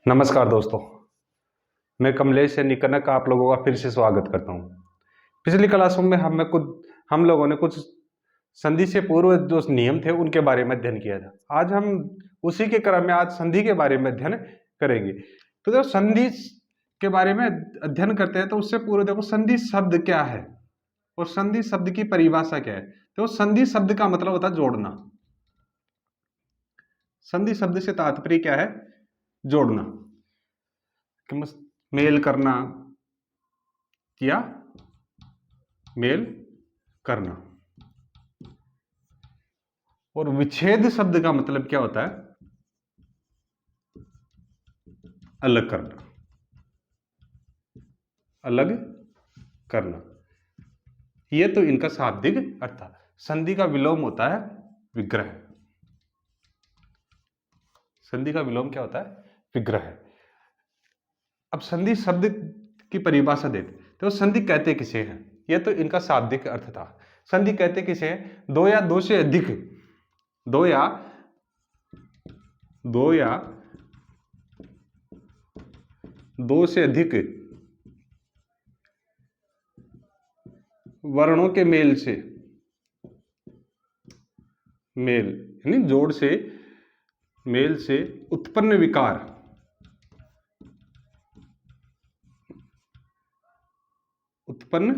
नमस्कार दोस्तों, मैं कमलेश यानी कनक आप लोगों का फिर से स्वागत करता हूँ। पिछली क्लासों में हम लोगों ने कुछ संधि से पूर्व जो नियम थे उनके बारे में अध्ययन किया था। आज हम उसी के क्रम में आज संधि के बारे में अध्ययन करेंगे। तो जब संधि के बारे में अध्ययन करते हैं तो उससे पूर्व देखो संधि शब्द क्या है और संधि शब्द की परिभाषा क्या है। तो संधि शब्द का मतलब होता है जोड़ना। संधि शब्द से तात्पर्य क्या है? जोड़ना, मेल करना या मेल करना। और विच्छेद शब्द का मतलब क्या होता है? अलग करना, अलग करना। ये तो इनका शाब्दिक अर्थ था। संधि का विलोम होता है विग्रह। संधि का विलोम क्या होता है? विग्रह। अब संधि शब्द की परिभाषा देते तो संधि कहते किसे हैं? यह तो इनका शाब्दिक अर्थ था। संधि कहते किसे हैं? दो या दो से अधिक, दो या दो से अधिक वर्णों के मेल से, मेल यानी जोड़ से, मेल से उत्पन्न विकार, उत्पन्न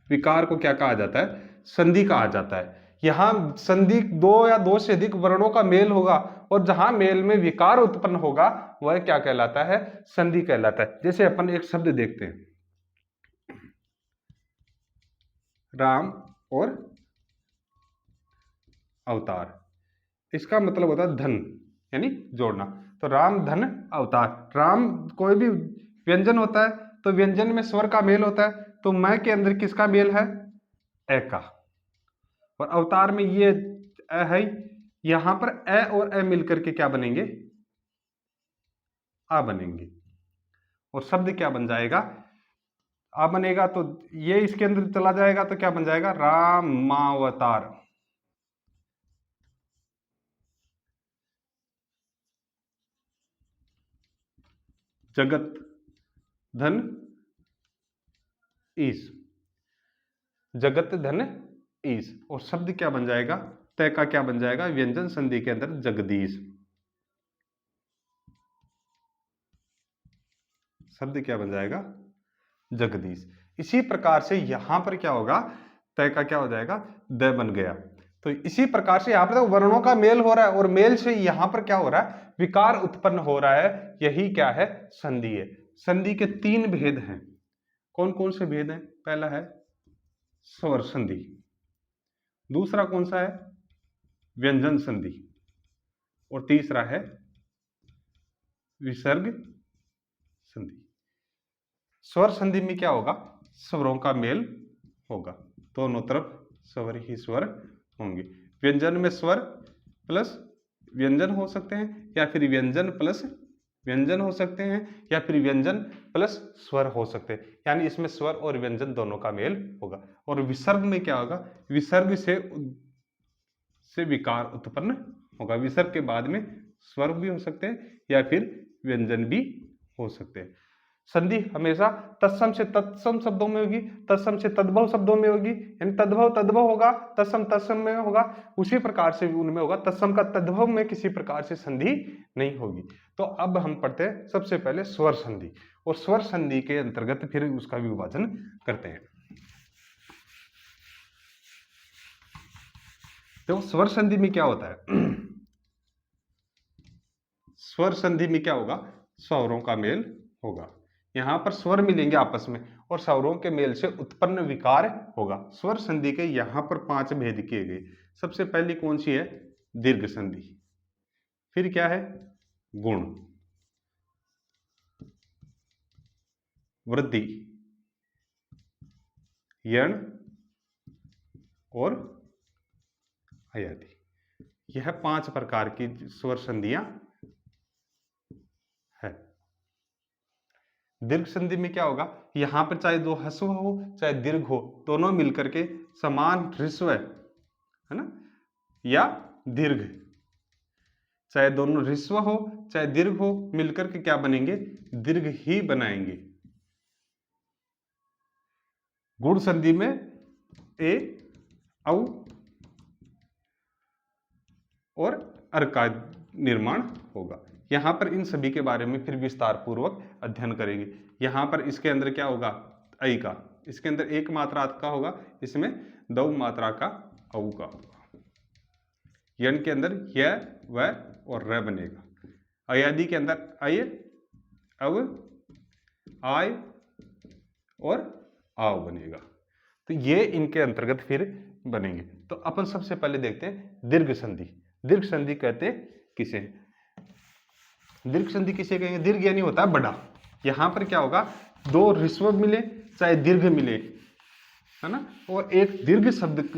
विकार को क्या कहा जाता है? संधि कहा जाता है। यहां संधि दो या दो से अधिक वर्णों का मेल होगा और जहां मेल में विकार उत्पन्न होगा वह क्या कहलाता है? संधि कहलाता है। जैसे अपन एक शब्द देखते हैं, राम और अवतार। इसका मतलब होता है धन, यानी जोड़ना। तो राम धन अवतार। राम कोई भी व्यंजन होता है तो व्यंजन में स्वर का मेल होता है। तो मैं के अंदर किसका मेल है? ए का। और अवतार में ये अ है, यहां पर ए और ए मिलकर के क्या बनेंगे? आ बनेंगे। और शब्द क्या बन जाएगा? आ बनेगा। तो ये इसके अंदर चला जाएगा तो क्या बन जाएगा? रामावतार। जगत धन ईश, जगत धन ईश। और शब्द क्या बन जाएगा? तय का क्या बन जाएगा? व्यंजन संधि के अंदर जगदीश। शब्द क्या बन जाएगा? जगदीश। इसी प्रकार से यहां पर क्या होगा? तय का क्या हो जाएगा? द बन गया। तो इसी प्रकार से यहां पर तो वर्णों का मेल हो रहा है और मेल से यहां पर क्या हो रहा है? विकार उत्पन्न हो रहा है। यही क्या है? संधि है। संधि के तीन भेद हैं। कौन कौन से भेद हैं? पहला है स्वर संधि, दूसरा कौन सा है? व्यंजन संधि, और तीसरा है विसर्ग संधि। स्वर संधि में क्या होगा? स्वरों का मेल होगा, दोनों तरफ स्वर ही स्वर होंगे। व्यंजन में स्वर प्लस व्यंजन हो सकते हैं, या फिर व्यंजन प्लस व्यंजन हो सकते हैं, या फिर व्यंजन प्लस स्वर हो सकते हैं। यानी इसमें स्वर और व्यंजन दोनों का मेल होगा। और विसर्ग में क्या होगा? विसर्ग से विकार उत्पन्न होगा। विसर्ग के बाद में स्वर भी हो सकते हैं या फिर व्यंजन भी हो सकते हैं। संधि हमेशा तत्सम से तत्सम शब्दों में होगी, तत्सम से तद्भव शब्दों में होगी। यानी तद्भव तद्भव होगा, तत्सम तत्सम में होगा, उसी प्रकार से उनमें होगा। तत्सम का तद्भव में किसी प्रकार से संधि नहीं होगी। तो अब हम पढ़ते हैं सबसे पहले स्वर संधि, और स्वर संधि के अंतर्गत फिर उसका विभाजन करते हैं। तो स्वर संधि में क्या होता है? स्वर संधि में क्या होगा? स्वरों का मेल होगा। यहां पर स्वर मिलेंगे आपस में और स्वरों के मेल से उत्पन्न विकार होगा। स्वर संधि के यहां पर 5 भेद किए गए। सबसे पहली कौन सी है? दीर्घ संधि। फिर क्या है? गुण, वृद्धि, यण और अयादि। यह 5 प्रकार की स्वर संधियां है। दीर्घ संधि में क्या होगा? यहां पर चाहे दो ह्रस्व हो चाहे दीर्घ हो, दोनों मिलकर के समान ह्रस्व है ना, या दीर्घ, चाहे दोनों ह्रस्व हो चाहे दीर्घ हो, मिलकर के क्या बनेंगे, दीर्घ ही बनाएंगे। गुण संधि में ए, औ और अर का निर्माण होगा। यहां पर इन सभी के बारे में फिर विस्तार पूर्वक अध्ययन करेंगे। यहां पर इसके अंदर क्या होगा, ऐ का, इसके अंदर एक मात्रा का होगा, इसमें दो मात्रा का औ का होगा। यन के अंदर य, व और र बनेगा। अयादि के अंदर अय, अव, आय और आव बनेगा। तो ये इनके अंतर्गत फिर बनेंगे। तो अपन सबसे पहले देखते हैं दीर्घ संधि। दीर्घ संधि कहते किसे हैं? दीर्घ संधि किसे कहेंगे? दीर्घ यानी होता है बड़ा। यहां पर क्या होगा, दो ह्रस्व मिले चाहे दीर्घ मिले, है ना, और एक दीर्घ शब्द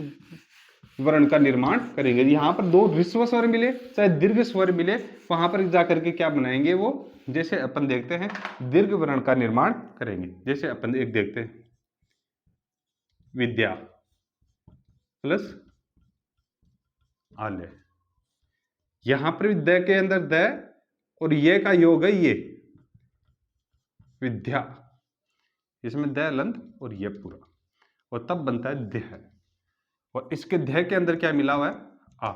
वर्ण का निर्माण करेंगे। यहां पर दो ह्रस्व स्वर मिले चाहे दीर्घ स्वर मिले, वहां पर जाकर के क्या बनाएंगे वो, जैसे अपन देखते हैं दीर्घ वर्ण का निर्माण करेंगे। जैसे अपन एक देखते हैं, विद्या प्लस आलय। यहां पर द के अंदर द और ये का योग है ये विद्या, इसमें द लंद और ये पूरा, और तब बनता है देह। और इसके देह के अंदर क्या मिला हुआ है, आ,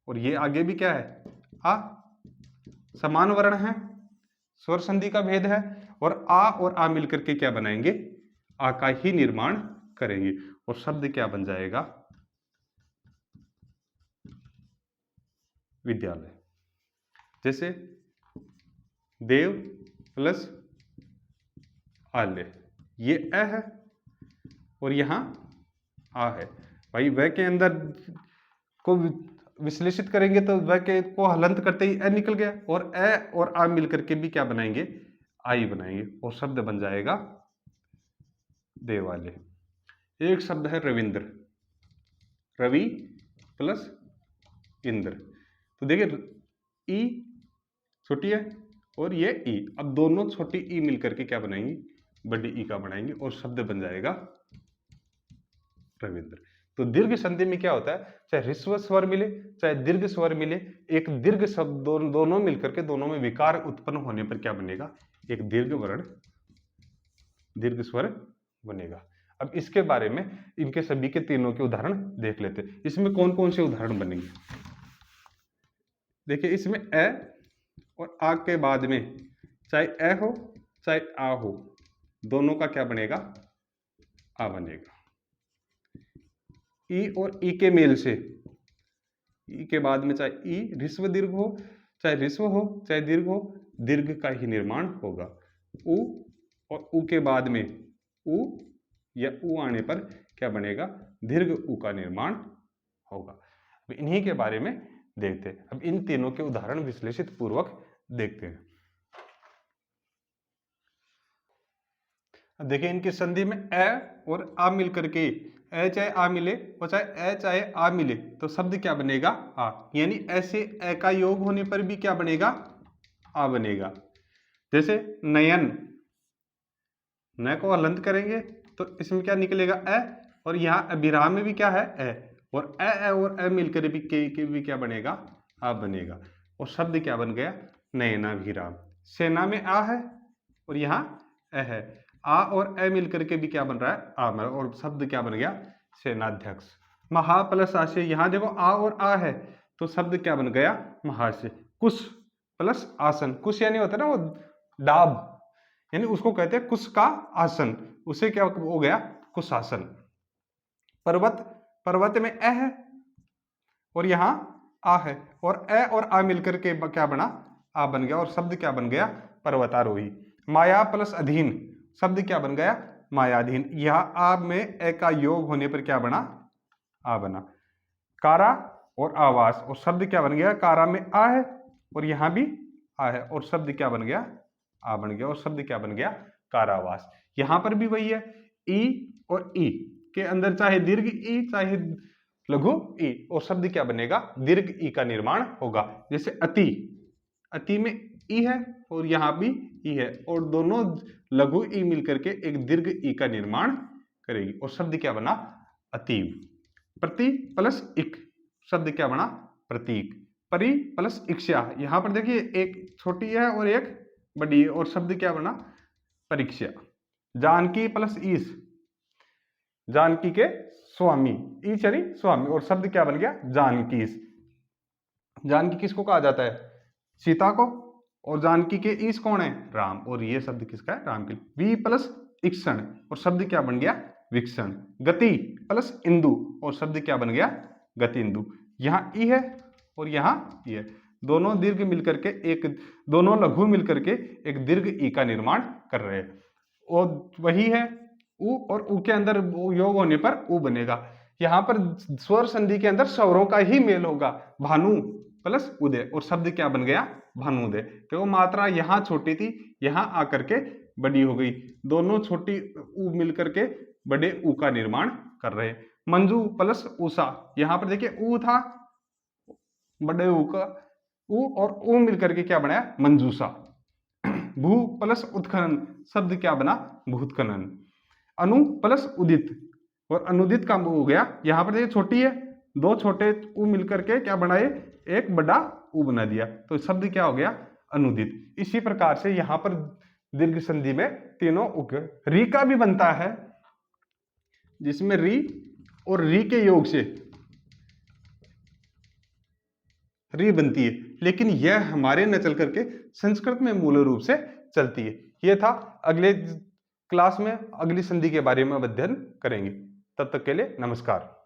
और ये आगे भी क्या है, आ। समान वर्ण है, स्वर संधि का भेद है, और आ मिलकर के क्या बनाएंगे, आ का ही निर्माण करेंगे। और शब्द क्या बन जाएगा, विद्यालय। जैसे देव प्लस आलय, ये अ है और यहां आ है। भाई वह के अंदर को विश्लेषित करेंगे तो वह के को हलंत करते ही अ निकल गया, और अ और आ मिलकर के भी क्या बनाएंगे, आई बनाएंगे, और शब्द बन जाएगा देवालय। एक शब्द है रविंद्र, रवि प्लस इंद्र। तो देखिए ई छोटी है और ये ई, अब दोनों छोटी ई मिलकर के क्या बनाएंगे, बड़ी ई का बनाएंगे, और शब्द बन जाएगा रविंद्र। तो दीर्घ संधि में क्या होता है, चाहे ह्रस्व स्वर मिले चाहे दीर्घ स्वर मिले, एक दीर्घ शब्द दोनों मिलकर के दोनों में विकार उत्पन्न होने पर क्या बनेगा, एक दीर्घ वर्ण दीर्घ स्वर बनेगा। अब इसके बारे में इनके सभी के तीनों के उदाहरण देख लेते हैं। इसमें कौन कौन से उदाहरण बनेंगे, देखिए इसमें अ और आ के बाद में चाहे अ हो चाहे आ हो, दोनों का क्या बनेगा, आ बनेगा। ई और ई के मेल से, ई के बाद में चाहे ई ह्रस्व दीर्घ हो चाहे ह्रस्व हो चाहे दीर्घ हो, दीर्घ का ही निर्माण होगा। उ और उ के बाद में उ या उ आने पर क्या बनेगा, दीर्घ उ का निर्माण होगा। अब इन्हीं के बारे में देखते हैं। अब इन तीनों के उदाहरण विश्लेषित पूर्वक देखते हैं। देखिए इनकी संधि में अ और आ मिलकर के, अ चाहे आ मिले और चाहे अ चाहे आ मिले, तो शब्द क्या बनेगा, आ। यानी ऐसे अ का योग होने पर भी क्या बनेगा, आ बनेगा। जैसे नयन, न को हलंत करेंगे तो इसमें क्या निकलेगा, अ, और यहाँ अभिराम में भी क्या है, अ, और अ और अ मिलकर भी भी क्या बनेगा, आ बनेगा, और शब्द क्या बन गया, नयनाभिराम। सेना में आ है और यहाँ अ है, आ और अ मिलकर के भी क्या बन रहा है, आ, और शब्द क्या बन गया, सेनाध्यक्ष। महा प्लस आशय, यहाँ देखो आ और आ है तो शब्द क्या बन गया, महाशय। कुश प्लस आसन, कुश यानी होता है ना वो डाब, यानी उसको कहते हैं कुश का आसन, उसे क्या हो गया, कुशासन। पर्वत, पर्वत में अ है और यहाँ आ है, और अ और आ मिलकर के क्या बना, आ बन गया, और शब्द क्या बन गया, पर्वतारोही। माया प्लस अधीन, शब्द क्या बन गया, मायाधीन। यहाँ आ में अ का योग होने पर क्या बना, आ बना। कारा और आवास, और शब्द क्या बन गया, कारा में आ है और यहाँ भी आ है, और शब्द क्या बन गया, आ बन गया, और शब्द क्या बन गया, कारावास। यहां पर भी वही है, ई और ई के अंदर चाहे दीर्घ ई चाहे लघु ई, और शब्द क्या बनेगा, दीर्घ ई का निर्माण होगा। जैसे अति, अति में ई है और यहाँ भी ई है, और दोनों लघु ई मिलकर के एक दीर्घ ई का निर्माण करेगी, और शब्द क्या बना, अतीव। प्रति प्लस इक, शब्द क्या बना, प्रतीक। परी प्लस इक्ष्या, यहां पर देखिए एक छोटी है और एक बड़ी है, और शब्द क्या बना, परीक्षा। जानकी प्लस ईश, जानकी के स्वामी, ईश यानी स्वामी, और शब्द क्या बन गया, जानकीस। जानकी किसको कहा जाता है, सीता को, और जानकी के ईश कौन है, राम, और ये शब्द किसका है, राम के। वी प्लस इक्षण, और शब्द क्या बन गया, विक्षण। गति प्लस इंदु, और शब्द क्या बन गया, गति इंदु। यहाँ ई है और यहाँ ई है, दोनों दीर्घ मिलकर के एक, दोनों लघु मिलकर के एक दीर्घ ई का निर्माण कर रहे हैं, और वही है उ, और उ के अंदर योग होने पर उ बनेगा। यहाँ पर स्वर संधि के अंदर स्वरों का ही मेल होगा, भानु प्लस उदय, और शब्द क्या बन गया, भानुदय। क्यों, मात्रा यहाँ छोटी थी, यहाँ आकर के बड़ी हो गई, दोनों छोटी उ मिलकर के बड़े उ का निर्माण कर रहे हैं। मंजू प्लस उषा, यहाँ पर देखिए उ था, बड़े उ का उ और उ मिलकर के क्या बनाया, मंजूषा। भू प्लस उत्खनन, शब्द क्या बना, भूतखनन। अनु प्लस उदित, और अनुदित का हो गया, यहाँ पर देखिए छोटी है, दो छोटे उ मिलकर के क्या बनाए, एक बड़ा उ बना दिया, तो शब्द क्या हो गया, अनुदित। इसी प्रकार से यहाँ पर दीर्घ संधि में तीनों उक, री का भी बनता है, जिसमें री और री के योग से री बनती है, लेकिन यह हमारे न चल करके संस्कृत में मूल रूप से चलती है। यह था, अगले क्लास में अगली संधि के बारे में अध्ययन करेंगे। तब तक के लिए नमस्कार।